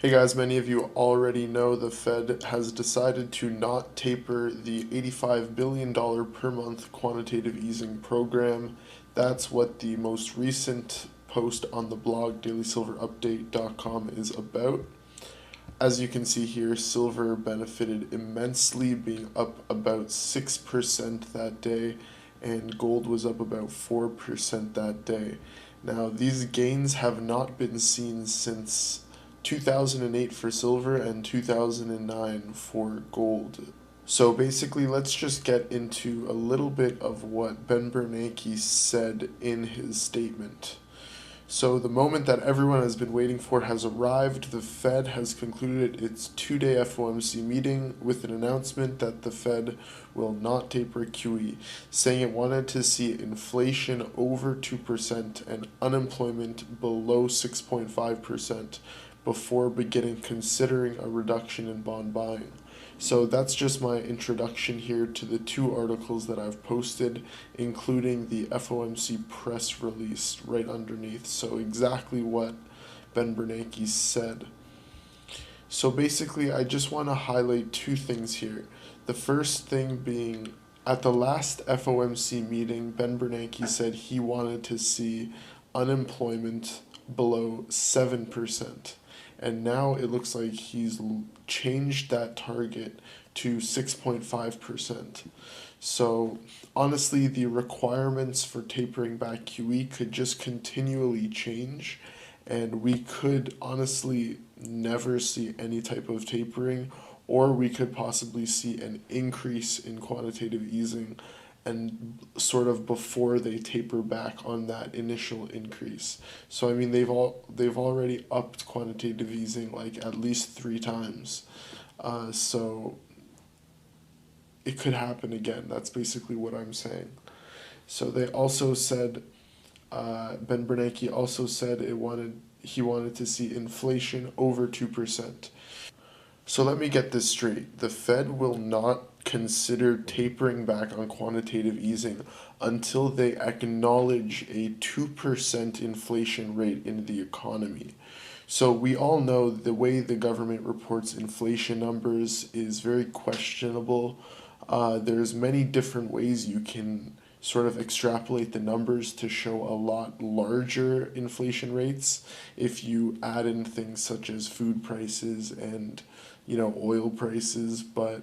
Hey guys, many of you already know the Fed has decided to not taper the $85 billion per month quantitative easing program. That's what the most recent post on the blog dailysilverupdate.com is about. As you can see here, silver benefited immensely, being up about 6% that day, and gold was up about 4% that day. Now, these gains have not been seen since 2008 for silver and 2009 for gold. So basically, let's just get into a little bit of what Ben Bernanke said in his statement. So the moment that everyone has been waiting for has arrived. The Fed has concluded its two-day FOMC meeting with an announcement that the Fed will not taper QE, saying it wanted to see inflation over 2% and unemployment below 6.5% before beginning considering a reduction in bond buying. So that's just my introduction here to the two articles that I've posted, including the FOMC press release right underneath. So exactly what Ben Bernanke said. So basically, I just want to highlight two things here. The first thing being, at the last FOMC meeting, Ben Bernanke said he wanted to see unemployment below 7%. And now it looks like he's changed that target to 6.5%. So honestly, the requirements for tapering back QE could just continually change, and we could honestly never see any type of tapering, or we could possibly see an increase in quantitative easing and sort of before they taper back on that initial increase. So I mean they've already upped quantitative easing like at least 3 times. So it could happen again. That's basically what I'm saying. So they also said Ben Bernanke also said he wanted to see inflation over 2%. So let me get this straight. The Fed will not consider tapering back on quantitative easing until they acknowledge a 2% inflation rate in the economy. So we all know the way the government reports inflation numbers is very questionable. There's many different ways you can sort of extrapolate the numbers to show a lot larger inflation rates if you add in things such as food prices and oil prices, but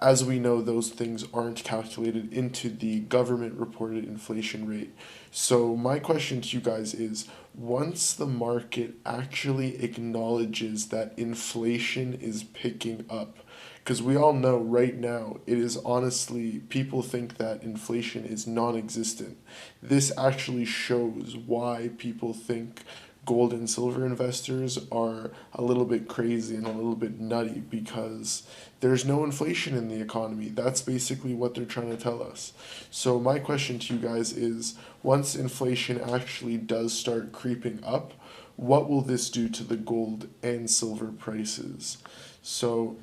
as we know, those things aren't calculated into the government reported inflation rate. So my question to you guys is, once the market actually acknowledges that inflation is picking up, because we all know right now it is honestly, people think that inflation is non-existent. This actually shows why people think gold and silver investors are a little bit crazy and a little bit nutty, because there's no inflation in the economy. That's basically what they're trying to tell us. So my question to you guys is, once inflation actually does start creeping up, what will this do to the gold and silver prices? So,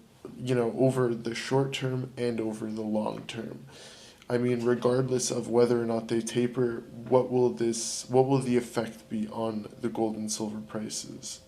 over the short term and over the long term. I mean, regardless of whether or not they taper, what will the effect be on the gold and silver prices?